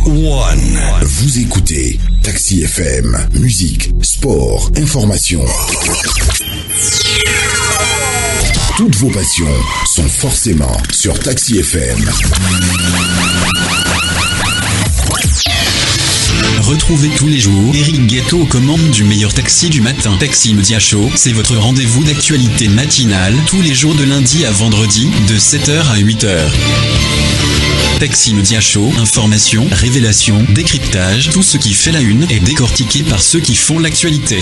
One. Vous écoutez Taxi FM, musique, sport, information. Toutes vos passions sont forcément sur Taxi FM. Retrouvez tous les jours Eric Guetto aux commandes du meilleur taxi du matin. Taxi Media Show, c'est votre rendez-vous d'actualité matinale tous les jours de lundi à vendredi de 7h à 8h. Taxi Media Show, information, révélation, décryptage, tout ce qui fait la une est décortiqué par ceux qui font l'actualité.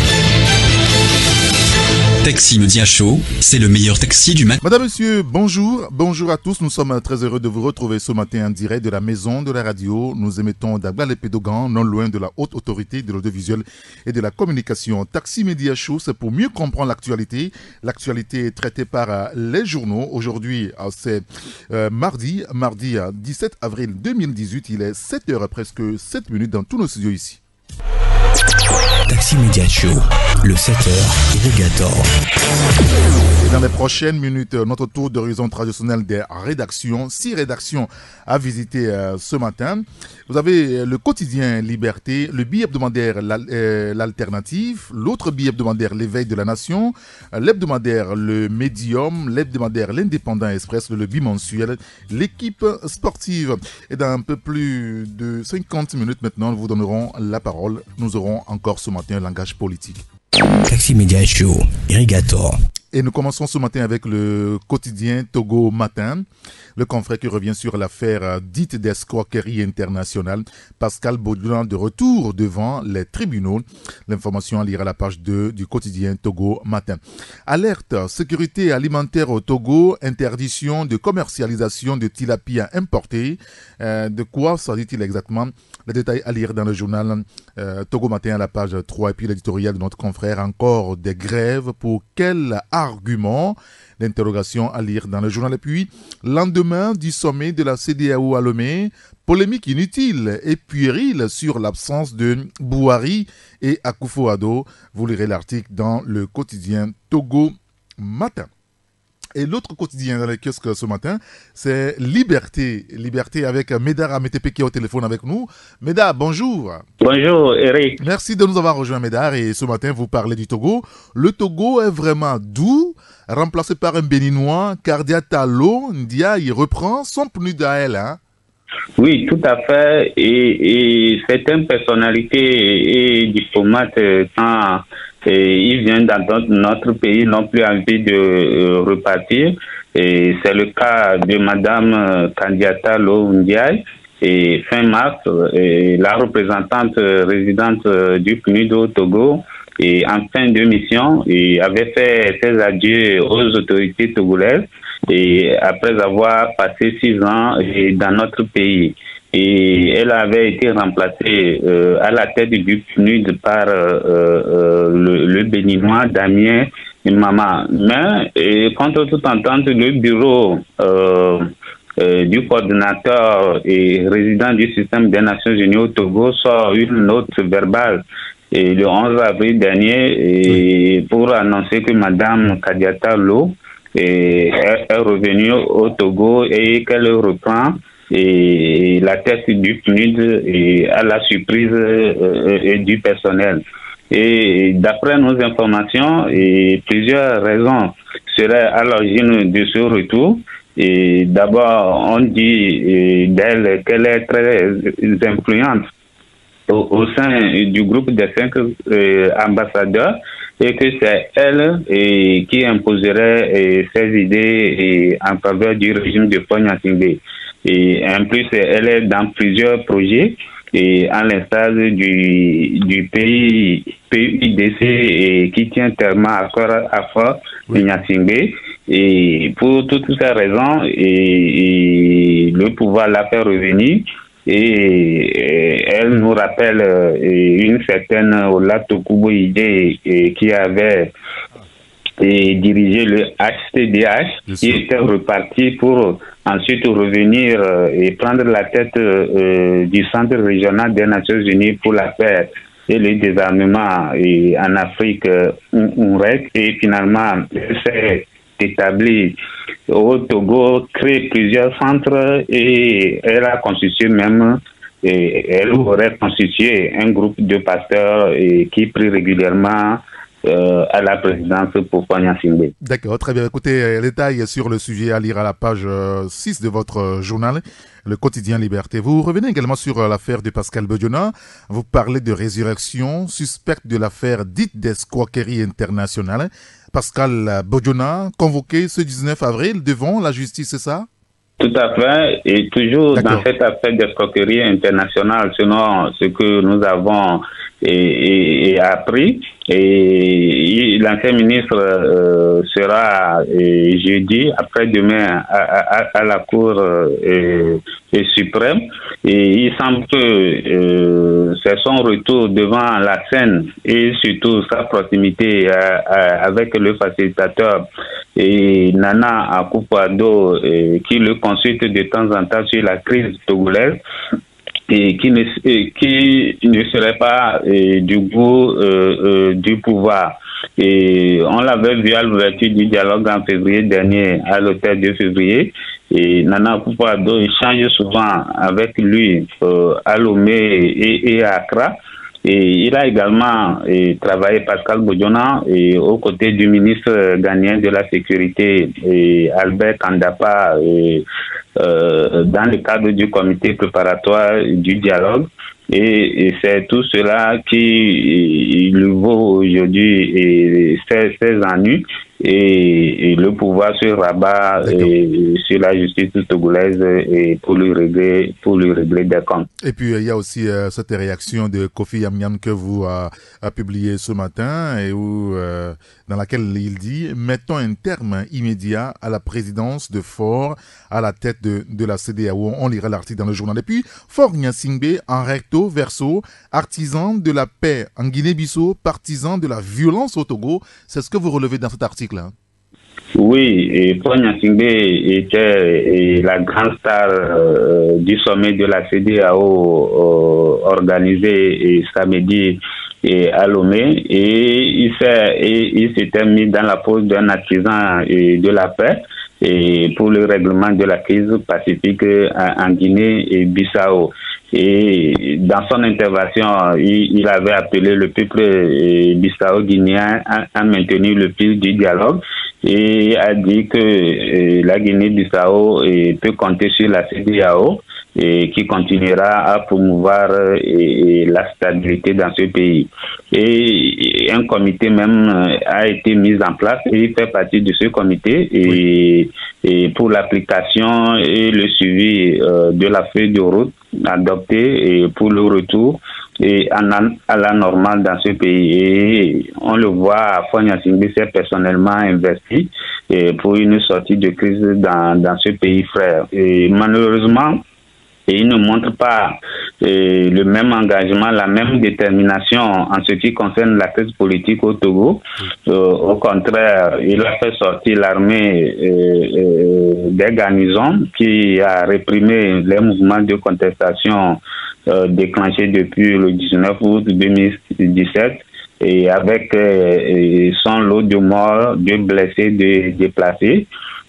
Taxi Media Show, c'est le meilleur taxi du matin. Madame, monsieur, bonjour. Bonjour à tous. Nous sommes très heureux de vous retrouver ce matin en direct de la maison de la radio. Nous émettons d'Agba-les-Pédogans, non loin de la haute autorité de l'audiovisuel et de la communication. Taxi Media Show, c'est pour mieux comprendre l'actualité. L'actualité est traitée par les journaux. Aujourd'hui, c'est mardi 17 avril 2018. Il est 7h, presque 7 minutes dans tous nos studios ici. Taxi Media Show, le 7h Irrigator. Dans les prochaines minutes, notre tour d'horizon traditionnel des rédactions. 6 rédactions à visiter ce matin. Vous avez le quotidien Liberté, le billet hebdomadaire l'Alternative, l'autre billet hebdomadaire L'éveil de la Nation, l'hebdomadaire Le Médium, l'hebdomadaire L'Indépendant Express, le bimensuel, l'équipe sportive. Et dans un peu plus de 50 minutes maintenant, nous vous donnerons la parole. Nous aurons encore ce matin un langage politique. Taxi Media Show, Irrigator. Et nous commençons ce matin avec le quotidien Togo Matin, le confrère qui revient sur l'affaire dite d'escroquerie internationale. Pascal Baudouin de retour devant les tribunaux. L'information à lire à la page 2 du quotidien Togo Matin. Alerte, sécurité alimentaire au Togo, interdiction de commercialisation de tilapia importés. De quoi s'agit-il exactement? Les détails à lire dans le journal Togo Matin à la page 3 et puis l'éditorial de notre confrère. Encore des grèves pour quel argument? L'interrogation à lire dans le journal. Et puis, lendemain du sommet de la CEDEAO à Lomé, polémique inutile et puérile sur l'absence de Bouhari et Akufo-Addo. Vous lirez l'article dans le quotidien Togo Matin. Et l'autre quotidien dans les kiosques ce matin, c'est Liberté. Liberté avec Médard Ametepe qui est au téléphone avec nous. Médard, bonjour. Bonjour Eric. Merci de nous avoir rejoint Médard et ce matin vous parlez du Togo. Le Togo est vraiment doux, remplacé par un béninois, Kardia Tallo Ndia, il reprend son pneu d'Aël, hein? Oui, tout à fait. Et certaines personnalités et diplomates, quand ils viennent dans notre pays, n'ont plus envie de repartir. Et c'est le cas de Madame Kandiata Lo Ndiaye. Et fin mars, la représentante résidente du PNUD au Togo, et en fin de mission, avait fait ses adieux aux autorités togolaises. Et après avoir passé 6 ans dans notre pays. Et elle avait été remplacée à la tête du PNUD par le béninois Damien Mama. Mais contre toute entente, le bureau du coordinateur et résident du système des Nations Unies au Togo sort une note verbale et le 11 avril dernier pour annoncer que Madame Kadiata Lo est revenue au Togo et qu'elle reprend la tête du PNUD à la surprise du personnel. Et d'après nos informations, plusieurs raisons seraient à l'origine de ce retour. Et d'abord, on dit d'elle qu'elle est très influente au sein du groupe des 5 ambassadeurs et que c'est elle qui imposerait ses idées en faveur du régime de Pognatingbé. Et en plus, elle est dans plusieurs projets, et à l'instar du pays PUDC qui tient tellement à fort Pognatingbé. Et pour toutes ces raisons, le pouvoir l'a fait revenir. Et elle nous rappelle une certaine Olatokubo Ide qui avait dirigé le HCDH, qui était reparti pour ensuite revenir et prendre la tête du Centre régional des Nations Unies pour la paix et le désarmement en Afrique, UNREC, et finalement s'est établi au Togo, créé plusieurs centres et elle a constitué même elle aurait constitué un groupe de pasteurs qui prient régulièrement à la présidence pour Konya Singbe. D'accord, très bien. Écoutez, détails sur le sujet à lire à la page 6 de votre journal, le quotidien Liberté. Vous revenez également sur l'affaire de Pascal Bodiona. Vous parlez de résurrection suspecte de l'affaire dite d'escroquerie internationale. Pascal Bodiona, convoqué ce 19 avril devant la justice, c'est ça? Tout à fait, et toujours dans cette affaire d'escroquerie internationale, selon ce que nous avons appris, et l'ancien ministre sera jeudi, après-demain, à la Cour suprême, et il semble que c'est son retour devant la scène et surtout sa proximité avec le facilitateur et Nana Akufo-Addo qui le consulte de temps en temps sur la crise togolaise et qui ne serait pas du goût du pouvoir. Et on l'avait vu à l'ouverture du dialogue en février dernier à l'hôtel de février. Et Nana Akufo-Addo échange souvent avec lui à Lomé et à Accra. Et il a également travaillé Pascal Bodiona aux côtés du ministre ghanéen de la Sécurité Albert Kandapa dans le cadre du comité préparatoire du dialogue. Et c'est tout cela qui lui vaut aujourd'hui ses ennuis et le pouvoir se rabat sur la justice togolaise pour lui régler des comptes. Et puis il y a aussi cette réaction de Kofi Yamyan que vous a publié ce matin et dans laquelle il dit « Mettons un terme immédiat à la présidence de Faure à la tête de la CEDEAO ». On lira l'article dans le journal. Et puis Faure Gnassingbé en recto verso, artisan de la paix en Guinée-Bissau, partisan de la violence au Togo. C'est ce que vous relevez dans cet article. Oui, et Faure Gnassingbé était la grande star du sommet de la CEDEAO organisé samedi à Lomé, et il s'était mis dans la pose d'un artisan de la paix et pour le règlement de la crise pacifique en Guinée et Bissau. Et dans son intervention, il avait appelé le peuple bissau-guinéen à maintenir le fil du dialogue et a dit que la Guinée-Bissau peut compter sur la CEDEAO et qui continuera à promouvoir la stabilité dans ce pays. Et un comité même a été mis en place et il fait partie de ce comité et pour l'application et le suivi de la feuille de route adoptée et pour le retour à la normale dans ce pays. Et on le voit, Faure Gnassingbé s'est personnellement investi pour une sortie de crise dans ce pays frère. Et malheureusement, il ne montre pas le même engagement, la même détermination en ce qui concerne la crise politique au Togo. Au contraire, il a fait sortir l'armée des garnisons qui a réprimé les mouvements de contestation déclenchés depuis le 19 août 2017 et avec son lot de morts, de blessés, de déplacés.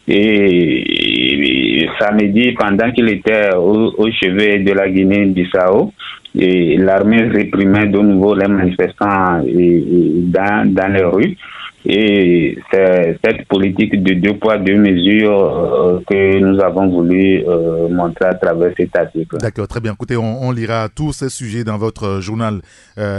Et samedi, pendant qu'il était au chevet de la Guinée-Bissau, l'armée réprimait de nouveau les manifestants dans les rues. Et c'est cette politique de deux poids, deux mesures que nous avons voulu montrer à travers cet article. D'accord, très bien. Écoutez, on lira tous ces sujets dans votre journal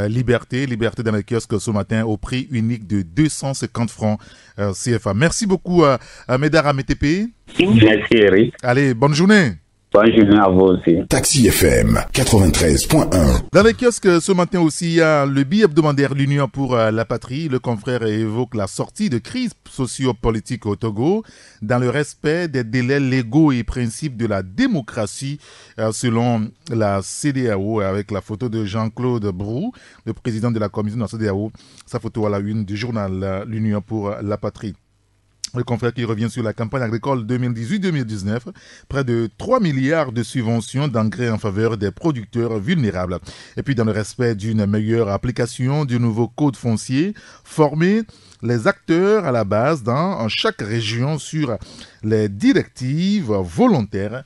Liberté dans le kiosque ce matin au prix unique de 250 francs CFA. Merci beaucoup à Médard Amétépé. Merci Eric. Allez, bonne journée. Bonne journée à vous aussi. Taxi FM 93.1. Dans les kiosques ce matin aussi, il y a le bi-hebdomadaire L'Union pour la patrie. Le confrère évoque la sortie de crise socio-politique au Togo dans le respect des délais légaux et principes de la démocratie selon la CEDEAO avec la photo de Jean-Claude Brou, le président de la commission de la CEDEAO. Sa photo à la une du journal L'Union pour la patrie. Le confrère qui revient sur la campagne agricole 2018-2019, près de 3 milliards de subventions d'engrais en faveur des producteurs vulnérables. Et puis dans le respect d'une meilleure application du nouveau code foncier, former les acteurs à la base dans chaque région sur les directives volontaires.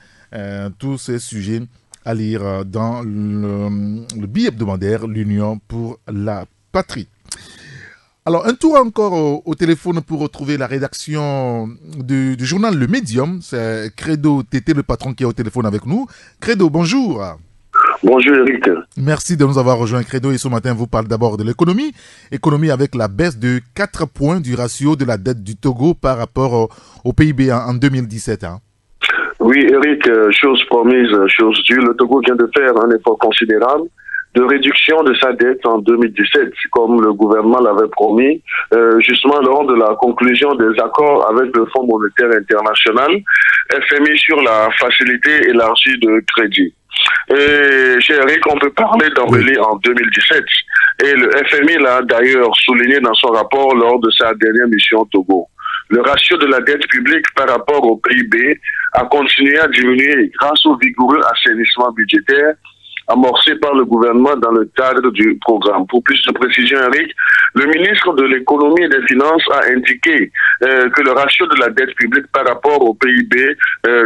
Tous ces sujets à lire dans le billet hebdomadaire L'Union pour la patrie. Alors, un tour encore au téléphone pour retrouver la rédaction du journal Le Médium. C'est Credo Tété, le patron, qui est au téléphone avec nous. Credo, bonjour. Bonjour Eric. Merci de nous avoir rejoint, Credo. Et ce matin, vous parle d'abord de l'économie. Économie avec la baisse de 4 points du ratio de la dette du Togo par rapport au PIB en 2017. Hein. Oui Eric, chose promise, chose due. Le Togo vient de faire un effort considérable de réduction de sa dette en 2017, comme le gouvernement l'avait promis, justement lors de la conclusion des accords avec le Fonds monétaire international, FMI, sur la facilité élargie de crédit. Chez Eric, on peut parler d'embellie en 2017. Et le FMI l'a d'ailleurs souligné dans son rapport lors de sa dernière mission au Togo. Le ratio de la dette publique par rapport au PIB a continué à diminuer grâce au vigoureux assainissement budgétaire amorcé par le gouvernement dans le cadre du programme. Pour plus de précision, Eric, le ministre de l'économie et des finances a indiqué que le ratio de la dette publique par rapport au PIB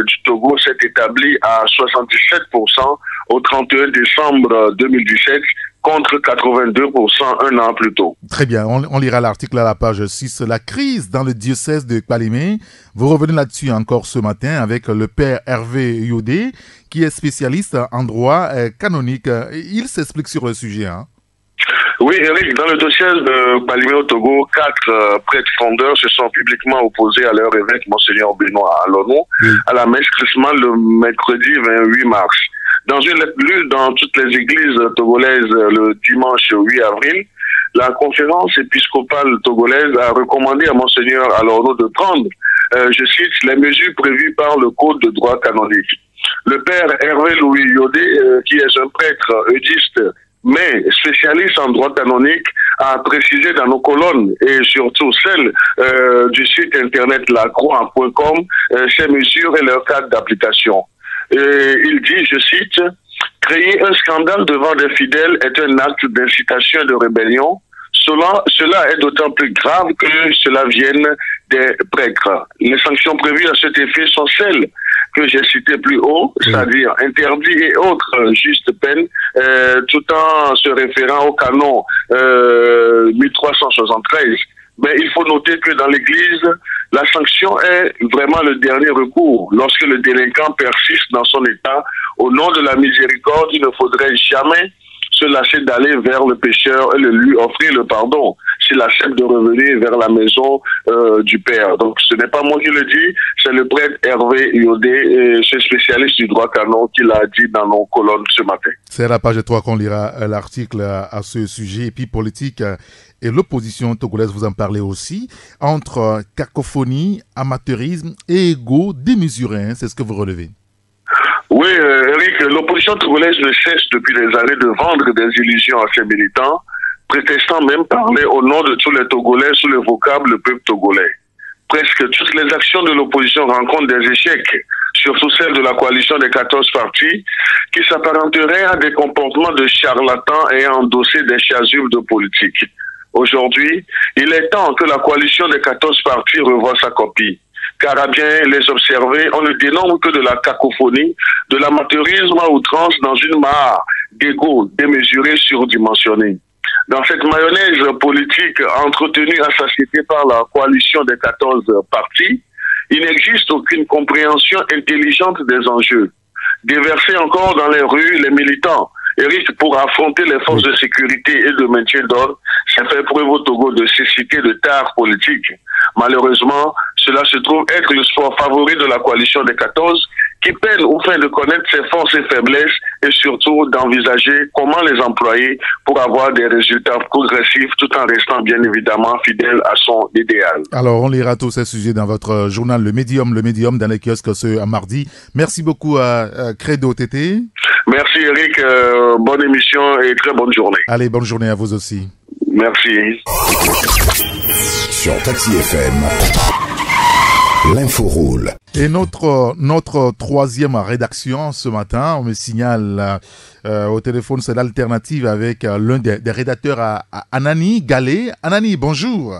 du Togo s'est établi à 77% au 31 décembre 2017 contre 82% un an plus tôt. Très bien, on lira l'article à la page 6. La crise dans le diocèse de Kpalimé, vous revenez là-dessus encore ce matin avec le père Hervé Yodé, qui est spécialiste en droit canonique. Il s'explique sur le sujet. Hein. Oui, Eric, dans le diocèse de Kpalimé au Togo, 4 prêtres fondeurs se sont publiquement opposés à leur évêque, Monseigneur Benoît Alono, à la messe chrismale le mercredi 28 mars. Dans une lettre lue dans toutes les églises togolaises le dimanche 8 avril, la conférence épiscopale togolaise a recommandé à Monseigneur Alono de prendre, je cite, les mesures prévues par le Code de droit canonique. Le père Hervé Louis Yodé, qui est un prêtre eudiste, mais spécialiste en droit canonique, a précisé dans nos colonnes et surtout celles du site internet lacroix.com ces mesures et leur cadre d'application. Il dit, je cite, « Créer un scandale devant des fidèles est un acte d'incitation et de rébellion. Cela est d'autant plus grave que cela vienne des prêtres. Les sanctions prévues à cet effet sont celles que j'ai citées plus haut, c'est-à-dire interdits et autres justes peines, tout en se référant au canon 1373. Mais il faut noter que dans l'Église, la sanction est vraiment le dernier recours. Lorsque le délinquant persiste dans son état, au nom de la miséricorde, il ne faudrait jamais se lasser d'aller vers le pécheur et lui offrir le pardon s'il accepte de revenir vers la maison du Père. Donc ce n'est pas moi qui le dis, c'est le prêtre Hervé Yodé, ce spécialiste du droit canon, qui l'a dit dans nos colonnes ce matin. C'est à la page 3 qu'on lira l'article à ce sujet. Et puis politique et l'opposition togolaise, vous en parlez aussi, entre cacophonie, amateurisme et ego démesuré, c'est ce que vous relevez. Oui, Eric, l'opposition togolaise ne cesse depuis des années de vendre des illusions à ses militants, prétextant même parler au nom de tous les Togolais sous le vocable le peuple togolais. Presque toutes les actions de l'opposition rencontrent des échecs, surtout celles de la coalition des 14 partis, qui s'apparenteraient à des comportements de charlatans ayant endossé des chasubles de politique. Aujourd'hui, il est temps que la coalition des 14 partis revoie sa copie. Car à bien les observer, on ne dénombre que de la cacophonie, de l'amateurisme à outrance dans une mare d'égo démesuré, surdimensionné. Dans cette mayonnaise politique entretenue à satiété par la coalition des 14 partis, il n'existe aucune compréhension intelligente des enjeux. Déverser encore dans les rues les militants, Eric, pour affronter les forces de sécurité et de maintien d'ordre, ça fait preuve au Togo de cécité de tard politique. Malheureusement, cela se trouve être le sport favori de la coalition des 14 qui peine au fait de connaître ses forces et faiblesses et surtout d'envisager comment les employer pour avoir des résultats progressifs tout en restant bien évidemment fidèle à son idéal. Alors, on lira tous ces sujets dans votre journal Le Médium dans les kiosques ce mardi. Merci beaucoup à Credo Tété. Merci Eric, bonne émission et très bonne journée. Allez, bonne journée à vous aussi. Merci. Sur Taxi FM, l'info roule. Et notre troisième rédaction ce matin, on me signale au téléphone, c'est l'alternative avec l'un des rédacteurs à Anani Galé. Anani, bonjour.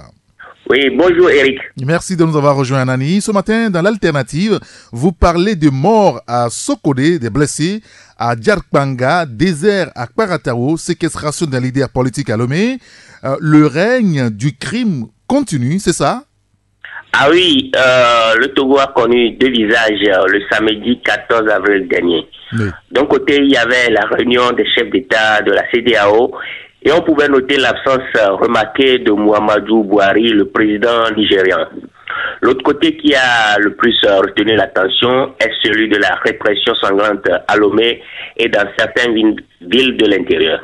Oui, bonjour Eric. Merci de nous avoir rejoints, Anani. Ce matin, dans l'alternative, vous parlez de morts à Sokodé, des blessés à Djarkbanga, désert à Kparatao, séquestration d'un leader politique à Lomé. Le règne du crime continue, c'est ça? Ah oui, le Togo a connu deux visages le samedi 14 avril dernier. Oui. D'un côté, il y avait la réunion des chefs d'État de la CEDEAO et on pouvait noter l'absence remarquée de Muhammadu Buhari, le président nigérian. L'autre côté qui a le plus retenu l'attention est celui de la répression sanglante à Lomé et dans certaines villes de l'intérieur.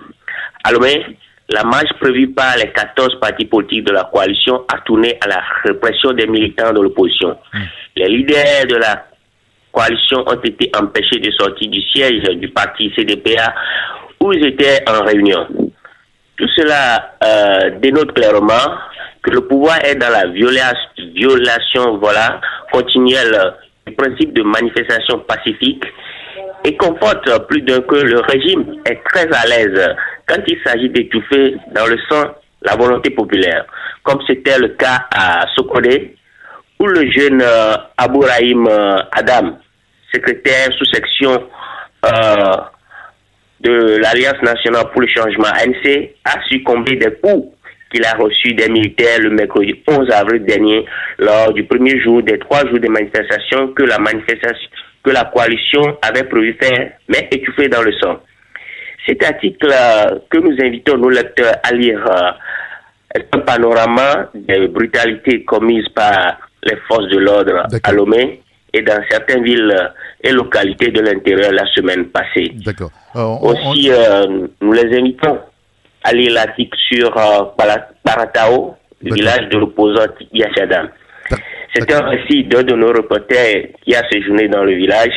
À Lomé, la marche prévue par les 14 partis politiques de la coalition a tourné à la répression des militants de l'opposition. Les leaders de la coalition ont été empêchés de sortir du siège du parti CDPA où ils étaient en réunion. Tout cela dénote clairement que le pouvoir est dans la violation continuelle du principe de manifestation pacifique et comporte plus d'un que le régime est très à l'aise quand il s'agit d'étouffer dans le sang la volonté populaire, comme c'était le cas à Sokodé, où le jeune Abourahim Adam, secrétaire sous-section de l'Alliance nationale pour le changement ANC, a succombé des coups qu'il a reçus des militaires le mercredi 11 avril dernier, lors du premier jour des 3 jours de manifestation que la coalition avait prévu faire, mais étouffé dans le sang. Cet article que nous invitons nos lecteurs à lire est un panorama des brutalités commises par les forces de l'ordre à Lomé et dans certaines villes et localités de l'intérieur la semaine passée. D'accord. Aussi, nous les invitons à lire l'article sur Paratao, le village de l'opposant Yachadam. C'est un récit d'un de nos reporters qui a séjourné dans le village,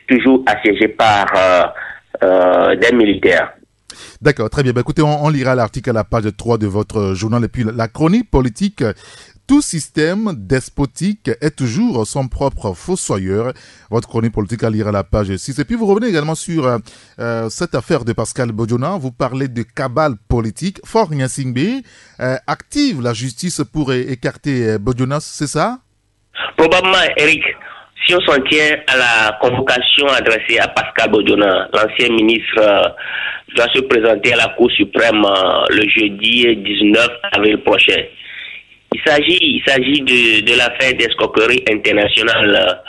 toujours assiégé par des militaires. D'accord, très bien. Écoutez, on lira l'article à la page 3 de votre journal. Et puis la chronique politique, tout système despotique est toujours son propre fossoyeur. Votre chronique politique à lire à la page 6. Et puis vous revenez également sur cette affaire de Pascal Bodiona. Vous parlez de cabale politique. Fort Nyasingbe active la justice pour écarter Bodiona, c'est ça? Probablement, Eric. Si on s'en tient à la convocation adressée à Pascal Bodiona, l'ancien ministre doit se présenter à la Cour suprême le jeudi 19 avril prochain. Il s'agit de l'affaire d'escroquerie internationale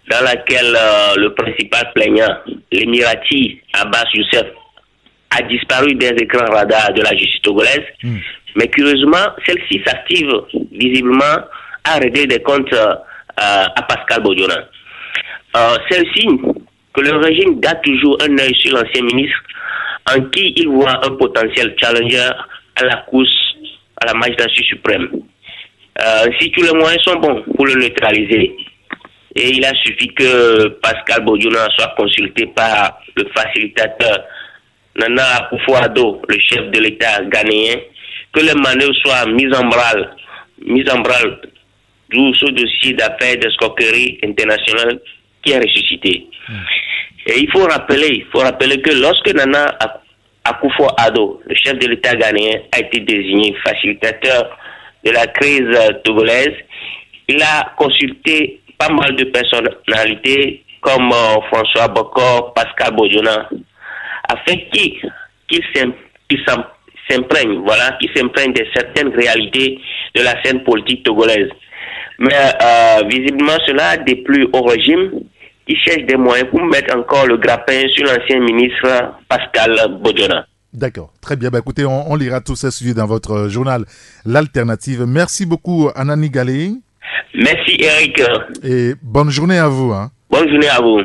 dans laquelle le principal plaignant, l'émirati Abbas Youssef, a disparu des écrans radars de la justice togolaise. Mais curieusement, celle-ci s'active visiblement à régler des comptes à Pascal Bodiona. Celle-ci, que le régime garde toujours un œil sur l'ancien ministre, en qui il voit un potentiel challenger à la course à la magistrature suprême. Si tous les moyens sont bons pour le neutraliser, et il a suffi que Pascal Bodiona soit consulté par le facilitateur Nana Akufo-Addo, le chef de l'État ghanéen, que les manœuvres soient mises en branle, d'où ce dossier d'affaires d'escroquerie internationale qui est ressuscité. Et il faut rappeler que lorsque Nana Akufo-Addo, le chef de l'État ghanéen, a été désigné facilitateur de la crise togolaise, il a consulté pas mal de personnalités comme François Bokor, Pascal Bodiona, afin qu'ils s'imprègnent de certaines réalités de la scène politique togolaise. Mais visiblement, cela déplut au régime qui cherche des moyens pour mettre encore le grappin sur l'ancien ministre Pascal Bodiona. D'accord, très bien. Écoutez, on lira tous ces sujets dans votre journal L'Alternative. Merci beaucoup, Anani Galé. Merci, Eric. Et bonne journée à vous. Bonne journée à vous.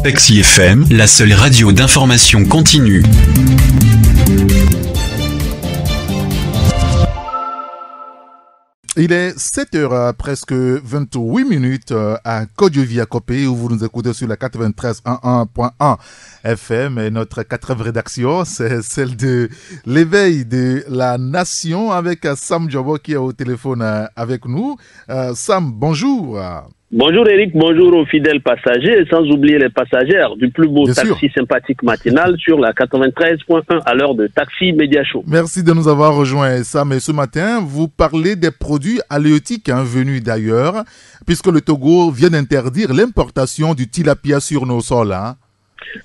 Taxi FM, la seule radio d'information continue. Il est 7h, presque 28 minutes à Kodjo-Via-Copé, où vous nous écoutez sur la 93.1 FM. Et notre 4e rédaction, c'est celle de l'éveil de la nation avec Sam Djobo qui est au téléphone avec nous. Sam, bonjour. Bonjour Eric, bonjour aux fidèles passagers, sans oublier les passagères du plus beau Bien taxi sûr. sympathique matinal sur la 93.1 à l'heure de Taxi Média Show. Merci de nous avoir rejoints, Sam. Et ce matin, vous parlez des produits halieutiques venus d'ailleurs, puisque le Togo vient d'interdire l'importation du tilapia sur nos sols.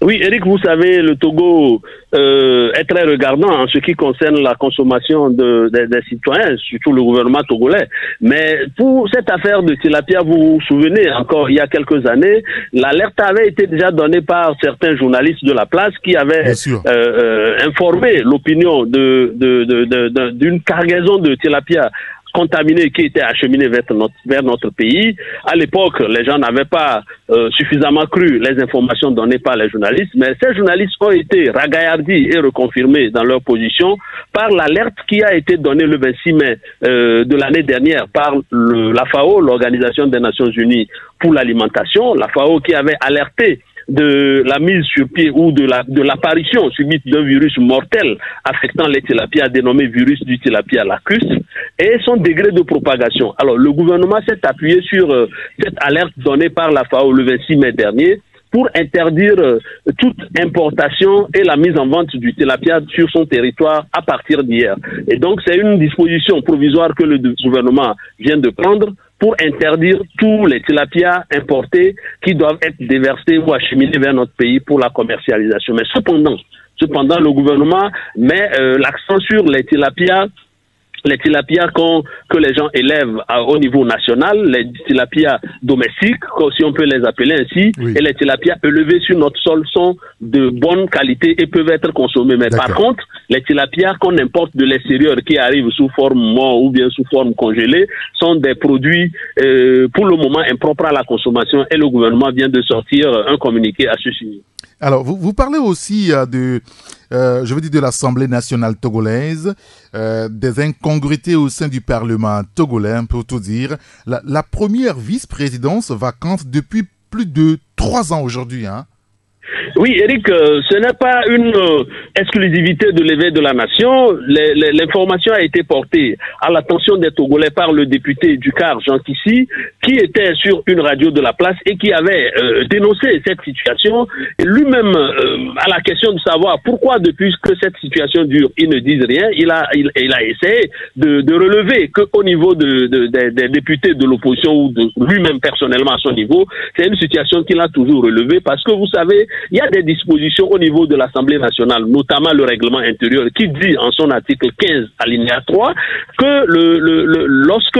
Oui, Eric, vous savez, le Togo est très regardant en ce qui concerne la consommation des citoyens, surtout le gouvernement togolais. Mais pour cette affaire de tilapia, vous vous souvenez, encore il y a quelques années, l'alerte avait été déjà donnée par certains journalistes de la place qui avaient informé l'opinion d'une cargaison de tilapia contaminés qui étaient acheminés vers notre pays. À l'époque, les gens n'avaient pas suffisamment cru les informations données par les journalistes, mais ces journalistes ont été ragaillardis et reconfirmés dans leur position par l'alerte qui a été donnée le 26 mai de l'année dernière par la FAO, l'Organisation des Nations Unies pour l'alimentation, la FAO qui avait alerté de la mise sur pied ou de l'apparition subite d'un virus mortel affectant les tilapias dénommé virus du tilapia lacus et son degré de propagation. Alors le gouvernement s'est appuyé sur cette alerte donnée par la FAO le 26 mai dernier pour interdire toute importation et la mise en vente du tilapia sur son territoire à partir d'hier. Et donc c'est une disposition provisoire que le gouvernement vient de prendre pour interdire tous les tilapias importés qui doivent être déversés ou acheminés vers notre pays pour la commercialisation. Mais cependant, le gouvernement met l'accent sur les tilapias que les gens élèvent au niveau national, les tilapias domestiques, si on peut les appeler ainsi, oui. Et les tilapias élevés sur notre sol sont de bonne qualité et peuvent être consommés. Mais par contre, les tilapias qu'on importe de l'extérieur qui arrivent sous forme morte ou bien sous forme congelée sont des produits pour le moment impropres à la consommation et le gouvernement vient de sortir un communiqué à ce sujet. Alors, vous parlez aussi de l'Assemblée nationale togolaise, des incongruités au sein du Parlement togolais, pour tout dire. La première vice-présidence vacante depuis plus de 3 ans aujourd'hui, Oui, Eric, ce n'est pas une exclusivité de l'éveil de la nation. L'information a été portée à l'attention des Togolais par le député du CAR, Jean Kissi, qui était sur une radio de la place et qui avait dénoncé cette situation. Et lui-même, à la question de savoir pourquoi depuis que cette situation dure, ils ne disent rien, il a essayé de relever qu'au niveau des députés de l'opposition ou de lui-même personnellement à son niveau, c'est une situation qu'il a toujours relevée parce que vous savez, il y a des dispositions au niveau de l'Assemblée nationale, notamment le règlement intérieur, qui dit en son article 15, alinéa 3, que lorsque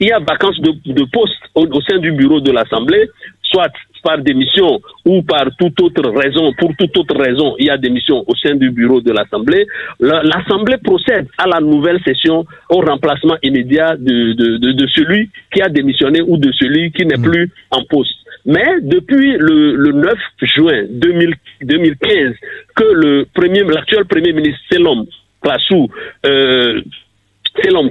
il y a vacance de poste au sein du bureau de l'Assemblée, soit par démission ou par toute autre raison, pour toute autre raison, il y a démission au sein du bureau de l'Assemblée, l'Assemblée procède à la nouvelle session au remplacement immédiat de celui qui a démissionné ou de celui qui n'est plus en poste. Mais depuis le 9 juin 2015, que l'actuel Premier ministre Selom Klassou,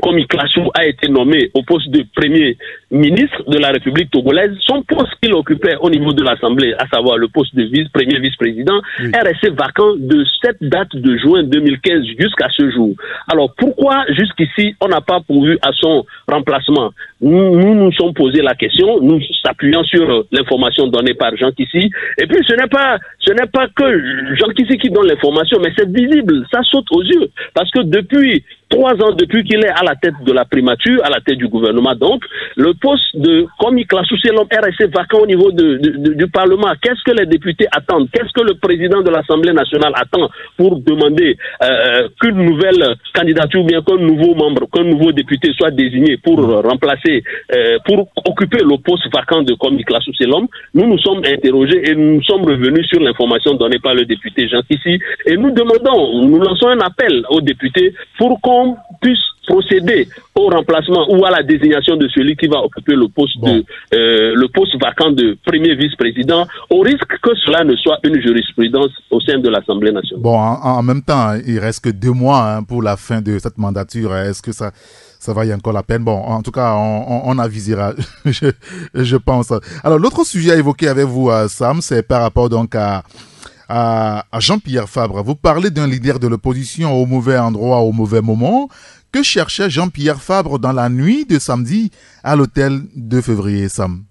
Komi Klassou a été nommé au poste de Premier ministre de la République togolaise, son poste qu'il occupait au niveau de l'Assemblée, à savoir le poste de premier vice-président, est resté vacant de cette date de juin 2015 jusqu'à ce jour. Alors pourquoi jusqu'ici on n'a pas pourvu à son remplacement? Nous sommes posé la question, nous s'appuyons sur l'information donnée par Jean Kissi, et puis ce n'est pas que Jean Kissi qui donne l'information, mais c'est visible, ça saute aux yeux, parce que depuis 3 ans, depuis qu'il est à la tête de la primature, à la tête du gouvernement, donc, le poste de Komi Klassou Selom est resté vacant au niveau du Parlement. Qu'est-ce que les députés attendent? Qu'est-ce que le président de l'Assemblée nationale attend pour demander qu'une nouvelle candidature ou bien qu'un nouveau membre, qu'un nouveau député soit désigné pour remplacer, pour occuper le poste vacant de Komi Klassou Selom? Nous nous sommes interrogés et nous sommes revenus sur l'information donnée par le député Jean Kissi et nous lançons un appel aux députés pour qu'on puisse procéder au remplacement ou à la désignation de celui qui va occuper le poste vacant de premier vice-président, au risque que cela ne soit une jurisprudence au sein de l'Assemblée nationale. Bon, en même temps, il reste que 2 mois pour la fin de cette mandature. Est-ce que ça vaille encore la peine? Bon, en tout cas, on avisera, je pense. Alors, l'autre sujet à évoquer avec vous, Sam, c'est par rapport donc à Jean-Pierre Fabre. Vous parlez d'un leader de l'opposition au mauvais endroit, au mauvais moment. Que cherchait Jean-Pierre Fabre dans la nuit de samedi à l'hôtel 2 février, Sam?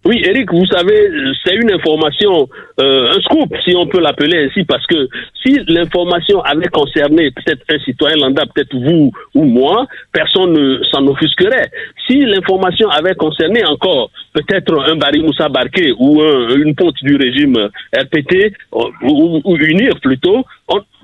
Oui, Eric, vous savez, c'est une information, un scoop, si on peut l'appeler ainsi, parce que si l'information avait concerné peut-être un citoyen lambda, peut-être vous ou moi, personne ne s'en offusquerait. Si l'information avait concerné encore peut-être un Barry Moussa Barké ou une ponte du régime RPT, ou UNIR plutôt,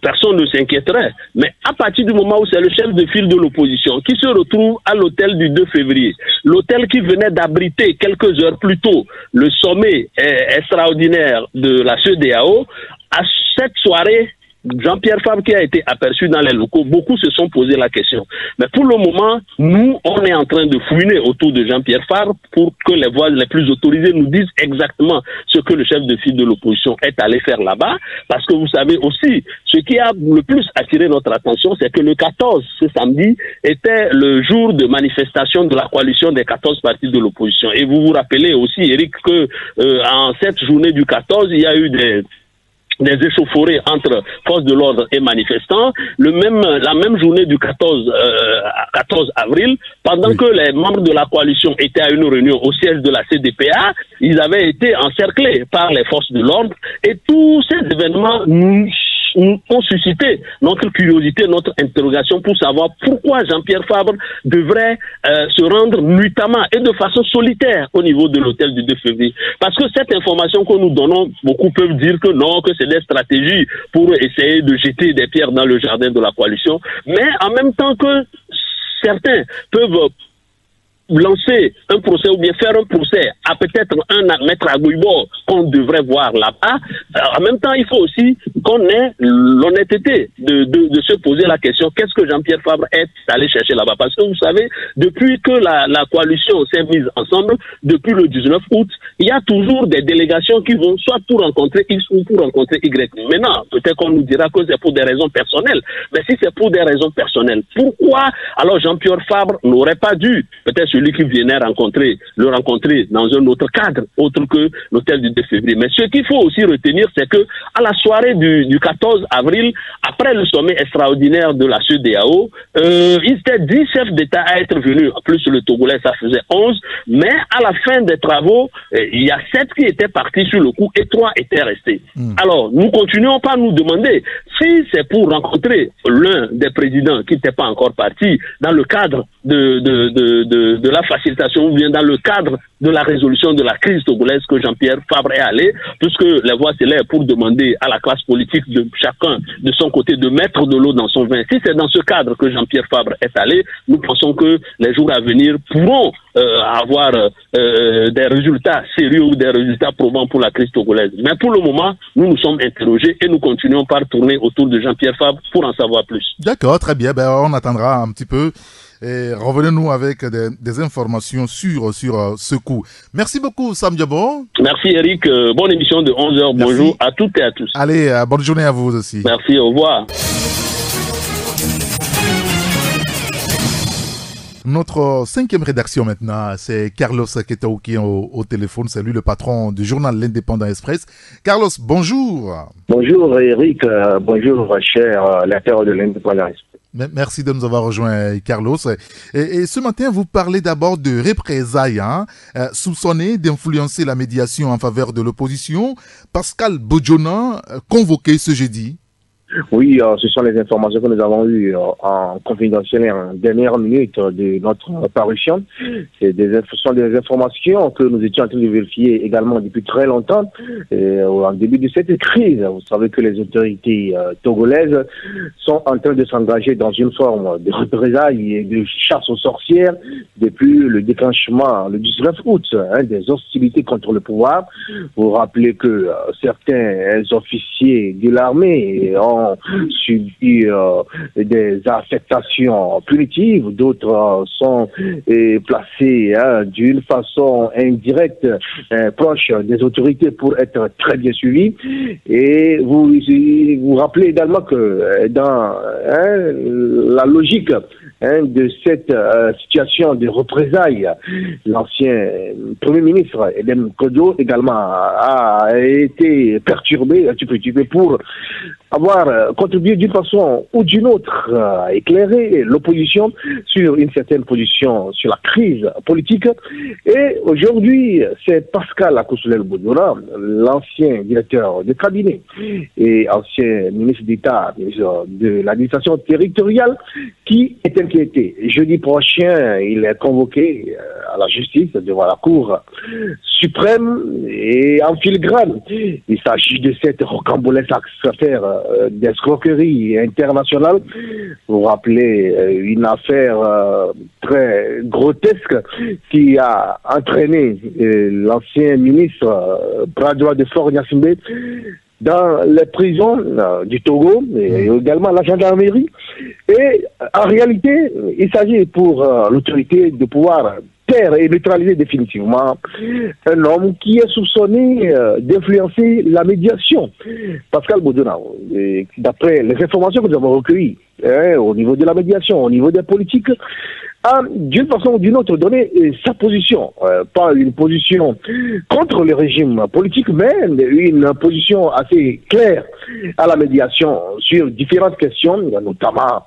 personne ne s'inquiéterait. Mais à partir du moment où c'est le chef de file de l'opposition qui se retrouve à l'hôtel du 2 février, l'hôtel qui venait d'abriter quelques heures plus tôt le sommet extraordinaire de la CEDEAO, à cette soirée, Jean-Pierre Fabre qui a été aperçu dans les locaux, beaucoup se sont posé la question. Mais pour le moment, nous, on est en train de fouiner autour de Jean-Pierre Fabre pour que les voix les plus autorisées nous disent exactement ce que le chef de file de l'opposition est allé faire là-bas. Parce que vous savez aussi, ce qui a le plus attiré notre attention, c'est que le 14, ce samedi, était le jour de manifestation de la coalition des 14 partis de l'opposition. Et vous vous rappelez aussi, Eric, que en cette journée du 14, il y a eu des échauffourées entre forces de l'ordre et manifestants. La même journée du 14 avril, pendant que les membres de la coalition étaient à une réunion au siège de la CDPA, ils avaient été encerclés par les forces de l'ordre et tous ces événements ont suscité notre curiosité, notre interrogation pour savoir pourquoi Jean-Pierre Fabre devrait se rendre nuitamment et de façon solitaire au niveau de l'hôtel du 2 février. Parce que cette information que nous donnons, beaucoup peuvent dire que non, que c'est des stratégies pour essayer de jeter des pierres dans le jardin de la coalition, mais en même temps que certains peuvent lancer un procès ou bien faire un procès à peut-être un maître Agouibo qu'on devrait voir là-bas. En même temps, il faut aussi qu'on ait l'honnêteté de se poser la question, qu'est-ce que Jean-Pierre Fabre est allé chercher là-bas? Parce que vous savez, depuis que la coalition s'est mise ensemble, depuis le 19 août, il y a toujours des délégations qui vont soit pour rencontrer X ou pour rencontrer Y. Maintenant, peut-être qu'on nous dira que c'est pour des raisons personnelles. Mais si c'est pour des raisons personnelles, pourquoi alors Jean-Pierre Fabre n'aurait pas dû, peut-être celui qui venait le rencontrer dans un autre cadre, autre que l'hôtel du 2 février. Mais ce qu'il faut aussi retenir, c'est que à la soirée du 14 avril, après le sommet extraordinaire de la CEDEAO, il était 10 chefs d'État à être venus. En plus, le Togolais, ça faisait 11. Mais à la fin des travaux, il y a 7 qui étaient partis sur le coup et 3 étaient restés. Alors, nous continuons pas à nous demander si c'est pour rencontrer l'un des présidents qui n'était pas encore parti dans le cadre de la facilitation ou bien dans le cadre de la résolution de la crise togolaise que Jean-Pierre Fabre est allé, puisque les voix s'élèvent pour demander à la classe politique de chacun de son côté de mettre de l'eau dans son vin. Si c'est dans ce cadre que Jean-Pierre Fabre est allé, nous pensons que les jours à venir pourront avoir des résultats sérieux ou des résultats probants pour la crise togolaise. Mais pour le moment, nous nous sommes interrogés et nous continuons par tourner autour de Jean-Pierre Fabre pour en savoir plus. D'accord, très bien. On attendra un petit peu. Et revenez-nous avec des informations sur ce coup. Merci beaucoup, Sam Diabo. Merci, Eric. Bonne émission de 11h. Merci. Bonjour à toutes et à tous. Allez, bonne journée à vous aussi. Merci, au revoir. Notre 5e rédaction maintenant, c'est Carlos Ketao qui est au téléphone. C'est lui le patron du journal L'Indépendant Express. Carlos, bonjour. Bonjour Eric, bonjour cher lecteur de L'Indépendant Express. Merci de nous avoir rejoint, Carlos. Et ce matin, vous parlez d'abord de représailles, soupçonné d'influencer la médiation en faveur de l'opposition. Pascal Bodjona, convoqué ce jeudi. Oui, ce sont les informations que nous avons eues en confidentiel en dernière minute de notre parution. Ce sont des informations que nous étions en train de vérifier également depuis très longtemps. En début de cette crise, vous savez que les autorités togolaises sont en train de s'engager dans une forme de représailles et de chasse aux sorcières depuis le déclenchement le 19 août des hostilités contre le pouvoir. Vous vous rappelez que certains officiers de l'armée ont subi des affectations punitives, d'autres sont placés d'une façon indirecte proche des autorités pour être très bien suivis. Et vous vous rappelez également que dans la logique de cette situation de représailles, l'ancien Premier ministre Edem Kojo également a été perturbé un petit peu pour avoir contribué d'une façon ou d'une autre à éclairer l'opposition sur une certaine position sur la crise politique. Et aujourd'hui, c'est Pascal Akossoulel-Bodiora, l'ancien directeur de cabinet et ancien ministre d'État, ministre de l'administration territoriale, qui est inquiété. Jeudi prochain, il est convoqué à la justice devant la Cour suprême et en filigrane. Il s'agit de cette rocambolesque affaire d'escroquerie internationale. Vous vous rappelez une affaire très grotesque qui a entraîné l'ancien ministre bras droit de Faure Gnassingbé dans les prisons du Togo et également la gendarmerie. Et en réalité, il s'agit pour l'autorité de pouvoir taire et neutraliser définitivement un homme qui est soupçonné d'influencer la médiation. Pascal Bodiora, d'après les informations que nous avons recueillies au niveau de la médiation, au niveau des politiques, a d'une façon ou d'une autre donné sa position, pas une position contre le régime politique, mais une position assez claire à la médiation sur différentes questions, notamment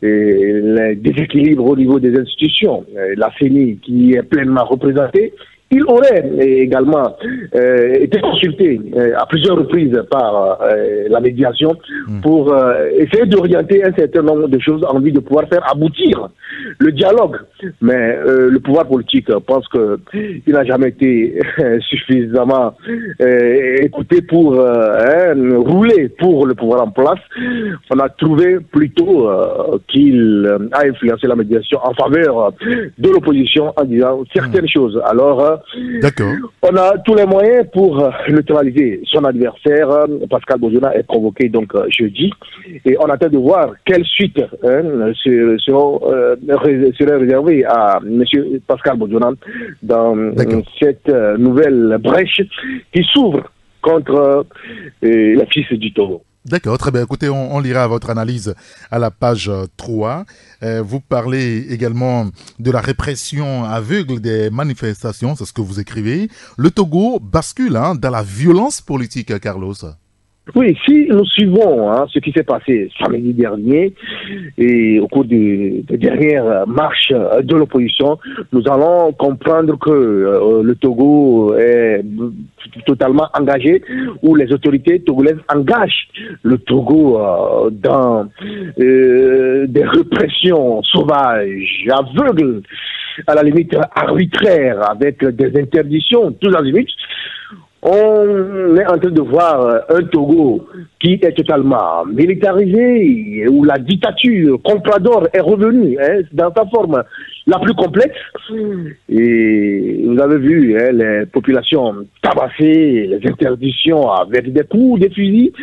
les déséquilibres au niveau des institutions, la CENI qui est pleinement représentée. Il aurait également été consulté à plusieurs reprises par la médiation pour essayer d'orienter un certain nombre de choses en vue de pouvoir faire aboutir le dialogue. Mais le pouvoir politique pense qu'il n'a jamais été suffisamment écouté pour rouler pour le pouvoir en place. On a trouvé plutôt qu'il a influencé la médiation en faveur de l'opposition en disant certaines choses. Alors, d'accord. On a tous les moyens pour neutraliser son adversaire. Pascal Bodiora est convoqué donc jeudi et on attend de voir quelle suite serait réservée à M. Pascal Bodiora dans cette nouvelle brèche qui s'ouvre contre la fils du Togo. D'accord, très bien. Écoutez, on lira votre analyse à la page 3. Vous parlez également de la répression aveugle des manifestations, c'est ce que vous écrivez. Le Togo bascule dans la violence politique, Carlos. Oui, si nous suivons ce qui s'est passé samedi dernier et au cours des dernières marches de l'opposition, nous allons comprendre que le Togo est totalement engagé, où les autorités togolaises engagent le Togo dans des répressions sauvages, aveugles, à la limite arbitraires, avec des interdictions tous azimuts. On est en train de voir un Togo qui est totalement militarisé, où la dictature comprador est revenue dans sa forme la plus complexe. Et vous avez vu les populations tabassées, les interdictions avec des coups, des fusils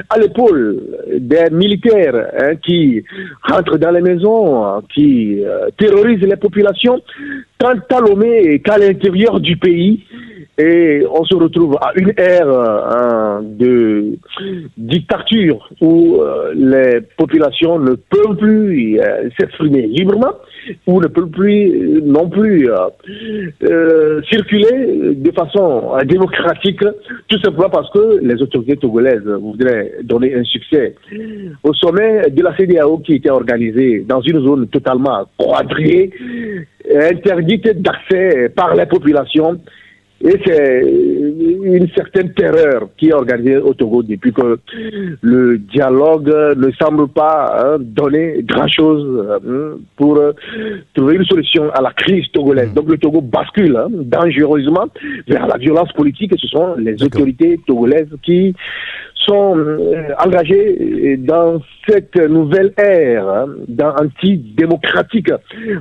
à l'épaule, des militaires qui rentrent dans les maisons, qui terrorisent les populations, tant à Lomé qu'à l'intérieur du pays. Et on se retrouve à une ère de dictature où les populations ne peuvent plus s'exprimer librement, ou ne peuvent plus non plus circuler de façon démocratique, tout simplement parce que les autorités togolaises voudraient donner un succès au sommet de la CEDEAO qui était organisé dans une zone totalement quadrillée, interdite d'accès par les populations. Et c'est une certaine terreur qui est organisée au Togo depuis que le dialogue ne semble pas donner grand-chose pour trouver une solution à la crise togolaise. Donc le Togo bascule dangereusement vers la violence politique et ce sont les autorités togolaises qui sont engagées dans cette nouvelle ère antidémocratique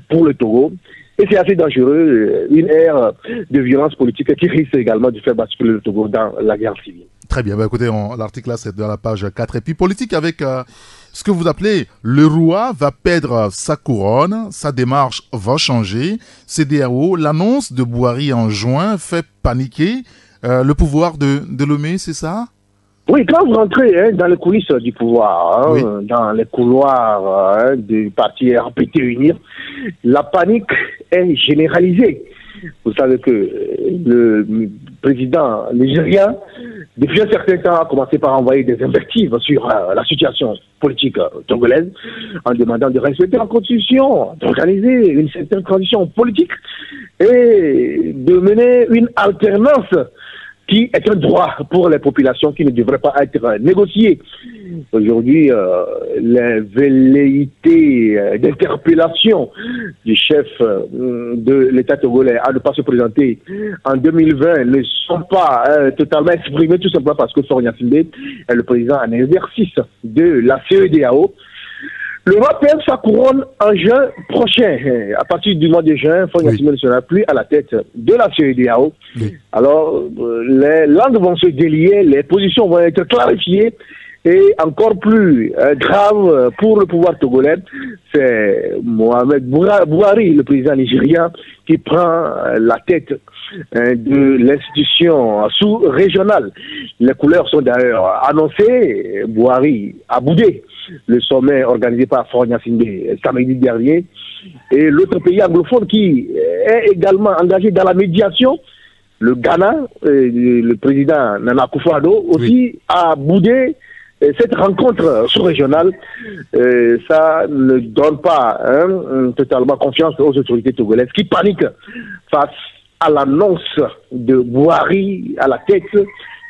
pour le Togo. Et c'est assez dangereux, une ère de violence politique qui risque également de faire basculer le Togo dans la guerre civile. Très bien, écoutez, l'article là c'est dans la page 4. Et puis politique avec ce que vous appelez le roi va perdre sa couronne, sa démarche va changer. CEDEAO, l'annonce de Bouhari en juin fait paniquer le pouvoir de Lomé, c'est ça? Oui, quand vous rentrez dans les coulisses du pouvoir, dans les couloirs du parti RPT Unir, la panique est généralisée. Vous savez que le président nigérien, depuis un certain temps, a commencé par envoyer des invectives sur la situation politique togolaise, en demandant de respecter la constitution, d'organiser une certaine transition politique et de mener une alternance qui est un droit pour les populations qui ne devrait pas être négocié. Aujourd'hui, les velléités d'interpellation du chef de l'État togolais à ne pas se présenter en 2020 ne sont pas totalement exprimées, tout simplement parce que Faure Gnassingbé est le président en exercice de la CEDEAO. Le roi perd sa couronne en juin prochain. À partir du mois de juin, Faure Gnassingbé ne sera plus à la tête de la CEDEAO. Oui. Alors, les langues vont se délier, les positions vont être clarifiées. Et encore plus grave pour le pouvoir togolais, c'est Mohamed Bouhari, le président nigérien, qui prend la tête de l'institution sous-régionale. Les couleurs sont d'ailleurs annoncées. Bouhari a boudé le sommet organisé par Faure Gnassingbé samedi dernier. Et l'autre pays anglophone qui est également engagé dans la médiation, le Ghana, le président Nana Akufo-Addo aussi a boudé cette rencontre sous-régionale. Ça ne donne pas totalement confiance aux autorités togolaises qui paniquent face à l'annonce de Bouhari à la tête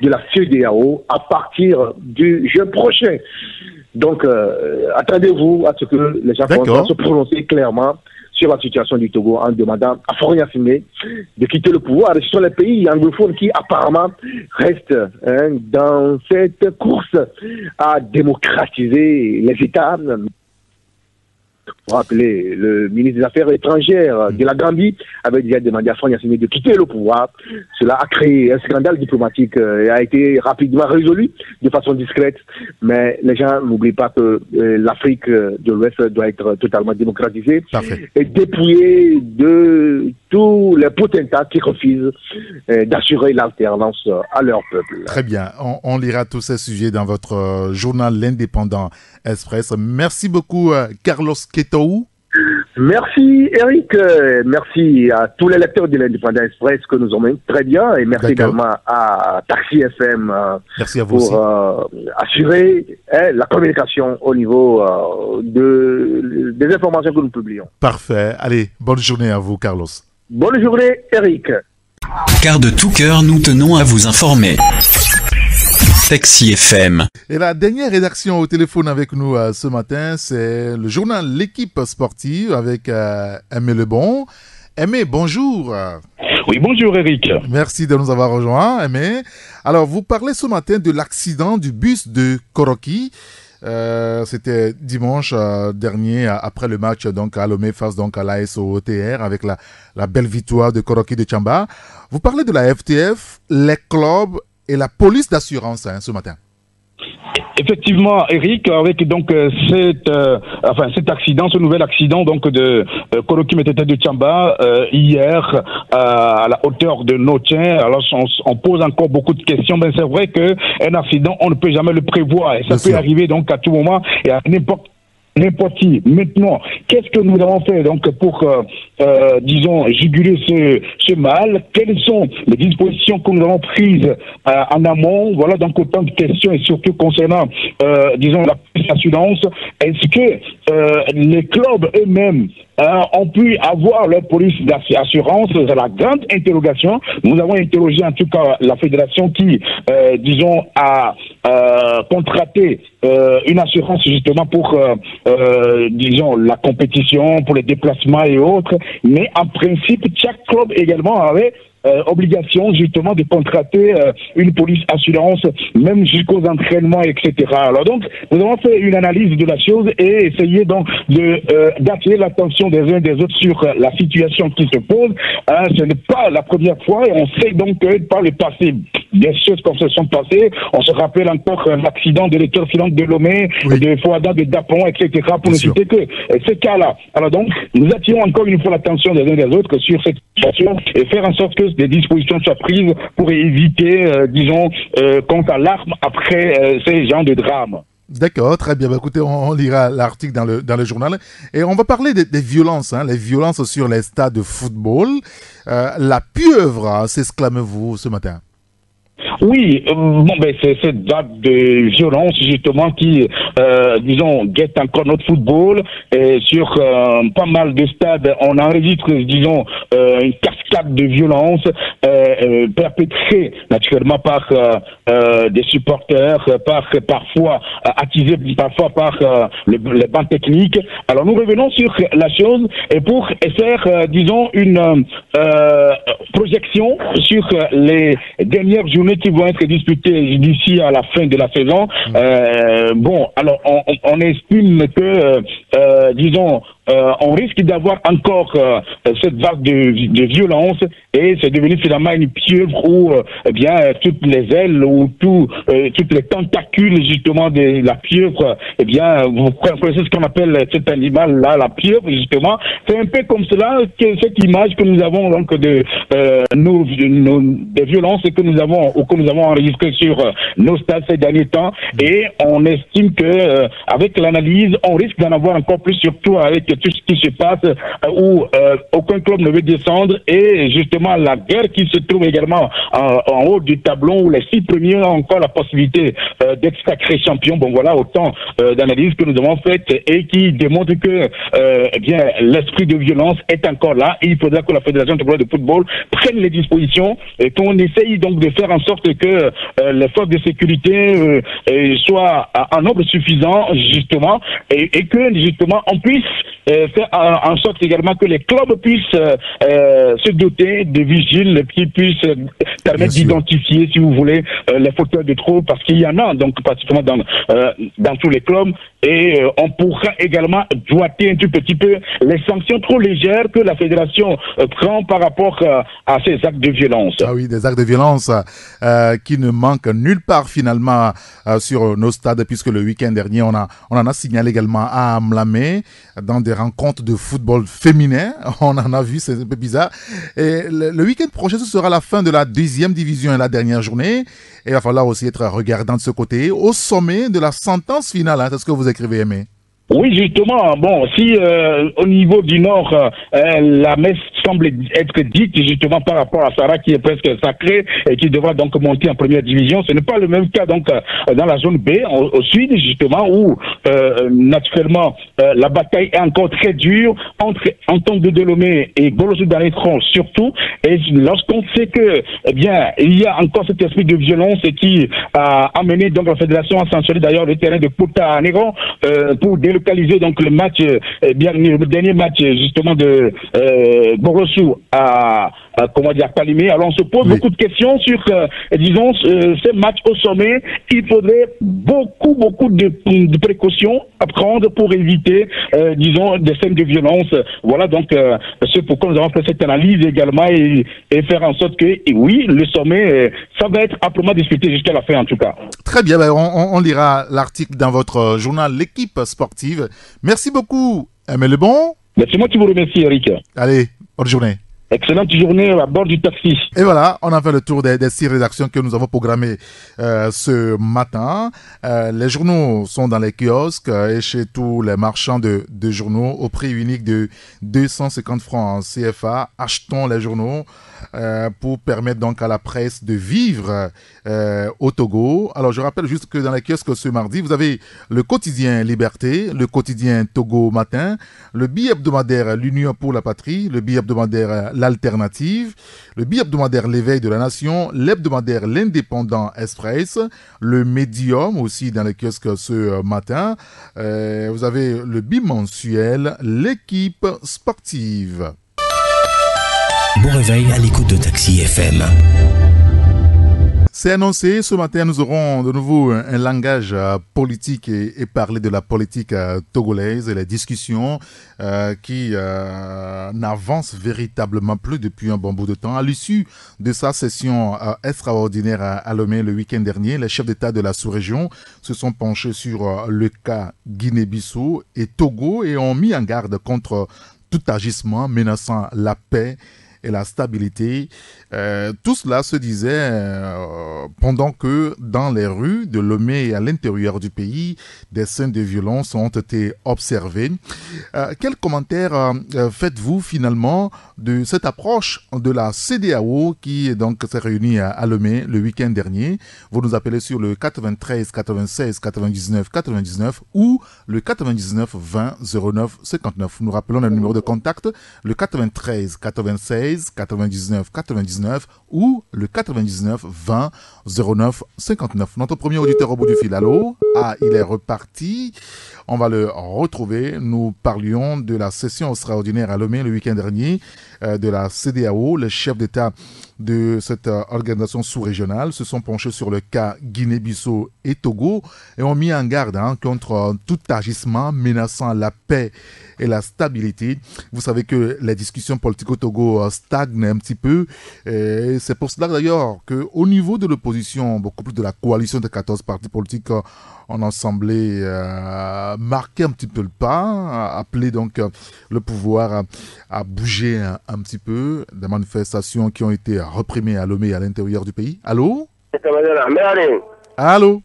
de la CEDEAO à partir du juin prochain. Donc, attendez-vous à ce que les gens vont se prononcer clairement sur la situation du Togo en demandant à Faure Gnassingbé de quitter le pouvoir. Et ce sont les pays anglophones qui apparemment restent dans cette course à démocratiser les États. Pour rappeler, le ministre des Affaires étrangères de la Gambie avait déjà demandé à Faure Gnassingbé de quitter le pouvoir. Cela a créé un scandale diplomatique et a été rapidement résolu de façon discrète. Mais les gens n'oublient pas que l'Afrique de l'Ouest doit être totalement démocratisée et dépouillée de tous les potentats qui refusent d'assurer l'alternance à leur peuple. Très bien. On lira tous ces sujets dans votre journal L'Indépendant Express. Merci beaucoup, Carlos Ketaou. Merci Eric, merci à tous les lecteurs de l'Indépendant Express que nous avons très bien et merci également à Taxi FM merci à vous pour assurer la communication au niveau des informations que nous publions. Parfait. Allez, bonne journée à vous Carlos. Bonne journée Eric. Car de tout cœur, nous tenons à vous informer. Taxi FM. Et la dernière rédaction au téléphone avec nous ce matin, c'est le journal L'équipe sportive avec Aimé Lebon. Aimé, bonjour. Oui, bonjour Eric. Merci de nous avoir rejoints, Aimé. Alors, vous parlez ce matin de l'accident du bus de Koroki. C'était dimanche dernier après le match donc à Lomé face donc à l'AS OTR avec la belle victoire de Koroki de Tchamba. Vous parlez de la FTF, les clubs et la police d'assurance ce matin. Effectivement, Eric, avec donc cet accident, ce nouvel accident donc de Koroki Metete de Tchamba hier à la hauteur de Notien. Alors on pose encore beaucoup de questions, mais c'est vrai que un accident on ne peut jamais le prévoir et ça peut arriver donc à tout moment et à n'importe qui. Maintenant, qu'est-ce que nous avons fait donc pour, disons, juguler ce mal? Quelles sont les dispositions que nous avons prises en amont? Voilà donc autant de questions et surtout concernant, disons, la assurance. Est-ce que les clubs eux-mêmes ont pu avoir leur police d'assurance? C'est la grande interrogation. Nous avons interrogé en tout cas la fédération qui, disons, a contracté une assurance justement pour, disons, la compétition, pour les déplacements et autres. Mais en principe, chaque club également avait obligation justement de contracter une police assurance même jusqu'aux entraînements, etc. Alors donc nous avons fait une analyse de la chose et essayé donc d'attirer l'attention des uns des autres sur la situation qui se pose. Ce n'est pas la première fois et on sait donc que par le passé des choses comme se sont passées. On se rappelle encore l'accident de l'étoile filante de Lomé, de Fouada, de Dapon, etc. pour ne citer que ces cas-là. Alors donc nous attirons encore une fois l'attention des uns des autres sur cette situation et faire en sorte que des dispositions soient prises pour éviter, disons, compte à l'arme après ces genres de drames. D'accord, très bien. Bah, écoutez, on lira l'article dans le journal. Et on va parler des violences, les violences sur les stades de football. La pieuvre, s'exclamez-vous ce matin? Oui, c'est cette vague de violence justement qui, disons, guette encore notre football. Et sur pas mal de stades, on enregistre, disons, une cascade de violence perpétrée naturellement par des supporters, parfois attisés parfois par les bancs techniques. Alors nous revenons sur la chose et pour faire, disons, une projection sur les dernières journées qui vont être disputées d'ici à la fin de la saison. Alors on estime que, disons, on risque d'avoir encore cette vague de violence et c'est devenu finalement une pieuvre où toutes les ailes ou toutes les tentacules justement de la pieuvre, vous connaissez ce qu'on appelle cet animal là, la pieuvre justement. C'est un peu comme cela que cette image que nous avons donc des violences que nous avons enregistrées sur nos stades ces derniers temps et on estime que avec l'analyse on risque d'en avoir encore plus, surtout avec tout ce qui se passe où aucun club ne veut descendre et justement la guerre qui se trouve également en haut du tableau où les 6 premiers ont encore la possibilité d'être sacrés champions. Bon voilà autant d'analyses que nous avons faites et qui démontrent que l'esprit de violence est encore là. Il faudra que la Fédération de football prenne les dispositions et qu'on essaye donc de faire en sorte que les forces de sécurité soient en nombre suffisant justement et que justement on puisse faire en sorte également que les clubs puissent se doter de vigiles qui puissent permettre d'identifier, si vous voulez, les fauteurs de troubles, parce qu'il y en a donc pratiquement dans tous les clubs, et on pourra également doiter un tout petit peu les sanctions trop légères que la fédération prend par rapport à ces actes de violence. Ah oui, des actes de violence qui ne manquent nulle part finalement sur nos stades, puisque le week-end dernier, on en a signalé également à Amlamé, dans des rencontres de football féminin. On en a vu, c'est un peu bizarre. Et le week-end prochain, ce sera la fin de la 2e division et la dernière journée. Et il va falloir aussi être regardant de ce côté, au sommet de la sentence finale. C'est ce que vous écrivez, Aimé. Oui, justement. Bon, si au niveau du Nord, la messe semble être dite justement par rapport à Sarah qui est presque sacrée et qui devra donc monter en première division, ce n'est pas le même cas donc dans la zone B, au sud justement, où naturellement la bataille est encore très dure entre Entente de Delomé et Gorosu d'Alétron surtout. Et lorsqu'on sait que il y a encore cet esprit de violence qui a amené donc la fédération à sanctionner d'ailleurs le terrain de Puta Negro pour délocaliser donc le match, le dernier match justement de Gorosu à Palimé. Alors on se pose beaucoup de questions sur, disons, ce match au sommet. Il faudrait beaucoup de précautions à prendre pour éviter, disons, des scènes de violence. Voilà donc c'est pourquoi nous avons fait cette analyse également et faire en sorte que, oui, le sommet, ça va être amplement discuté jusqu'à la fin en tout cas. Très bien, on lira l'article dans votre journal L'équipe sportive. Merci beaucoup, Aimé Lebon. C'est moi qui vous remercie, Eric. Allez, bonne journée. Excellente journée à bord du taxi. Et voilà, on a fait le tour des 6 rédactions que nous avons programmées ce matin. Les journaux sont dans les kiosques et chez tous les marchands de journaux au prix unique de 250 francs CFA. Achetons les journaux pour permettre donc à la presse de vivre au Togo. Alors je rappelle juste que dans les kiosques ce mardi, vous avez le quotidien Liberté, le quotidien Togo Matin, le bi-hebdomadaire L'Union pour la Patrie, le bi-hebdomadaire L'Alternative, le bi-hebdomadaire L'éveil de la Nation, l'hebdomadaire L'Indépendant Express, le Médium aussi dans les kiosques ce matin. Vous avez le bimensuel L'équipe sportive. Bon réveil à l'écoute de Taxi FM. C'est annoncé, ce matin nous aurons de nouveau un langage politique et parler de la politique togolaise et les discussions qui n'avancent véritablement plus depuis un bon bout de temps. À l'issue de sa session extraordinaire à Lomé le week-end dernier, les chefs d'État de la sous-région se sont penchés sur le cas Guinée-Bissau et Togo et ont mis en garde contre tout agissement menaçant la paix et la stabilité. Tout cela se disait pendant que dans les rues de Lomé et à l'intérieur du pays, des scènes de violence ont été observées. Quel commentaire faites-vous finalement de cette approche de la CEDEAO qui donc s'est réunie à Lomé le week-end dernier? Vous nous appelez sur le 93 96 99 99 ou le 99 20 09 59. Nous rappelons le numéro de contact, le 93 96 99 99 ou le 99 20 09 59. Notre premier auditeur au bout du fil, allô? Ah, il est reparti. On va le retrouver. Nous parlions de la session extraordinaire à Lomé le week-end dernier de la CEDEAO. Les chefs d'État de cette organisation sous-régionale se sont penchés sur le cas Guinée-Bissau et Togo et ont mis en garde contre tout agissement menaçant la paix et la stabilité. Vous savez que les discussions politiques au Togo stagnent un petit peu. Et c'est pour cela d'ailleurs qu'au niveau de l'opposition, beaucoup plus de la coalition de 14 partis politiques, on a semblé marquer un petit peu le pas, appeler donc le pouvoir à bouger un petit peu. Des manifestations qui ont été réprimées à Lomé à l'intérieur du pays. Allô? Allô?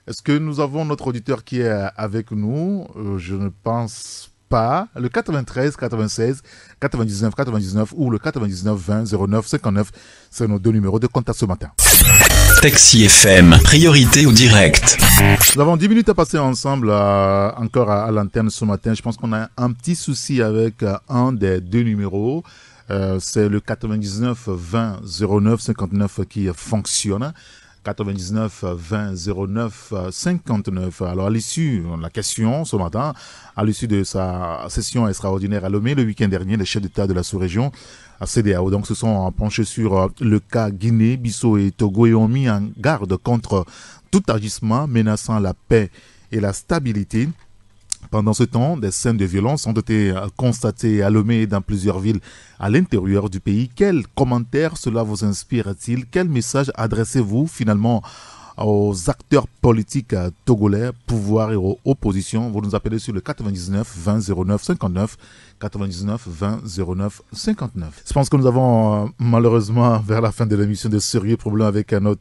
Est-ce que nous avons notre auditeur qui est avec nous? Je ne pense pas. Le 93 96 99 99 ou le 99 20 09 59, c'est nos deux numéros de contact ce matin. Taxi FM, priorité au direct. Nous avons 10 minutes à passer ensemble encore à l'antenne ce matin. Je pense qu'on a un petit souci avec un des deux numéros. C'est le 99 20 09 59 qui fonctionne. 99 20 09 59. Alors à l'issue, la question ce matin, à l'issue de sa session extraordinaire à Lomé le week-end dernier, les chefs d'État de la sous-région à CEDEAO donc se sont penchés sur le cas Guinée, Bissau et Togo et ont mis en garde contre tout agissement menaçant la paix et la stabilité. Pendant ce temps, des scènes de violence ont été constatées à Lomé et dans plusieurs villes à l'intérieur du pays. Quel commentaire cela vous inspire-t-il? Quel message adressez-vous finalement aux acteurs politiques togolais, pouvoir et opposition? Vous nous appelez sur le 99 20 09 59, 99 20 09 59. Je pense que nous avons malheureusement vers la fin de l'émission de sérieux problèmes avec nos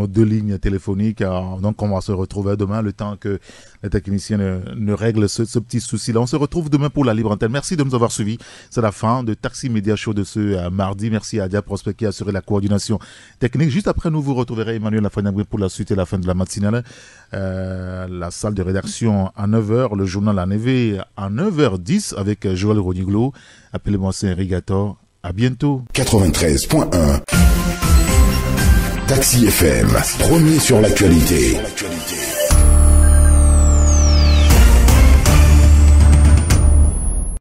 deux lignes téléphoniques. Donc on va se retrouver demain le temps que les techniciens ne règlent ce petit souci-là. On se retrouve demain pour la libre antenne. Merci de nous avoir suivis. C'est la fin de Taxi Média Show de ce mardi. Merci à Dia Prospect qui a assuré la coordination technique. Juste après, nous vous retrouverez Emmanuel Lafrenière pour la suite et la fin de la matinale. La salle de rédaction à 9h, le journal à Névé à 9h10 avec Joël Roniglo. Appelez-moi Saint-Rigator. À bientôt. 93.1 Taxi FM, premier sur l'actualité.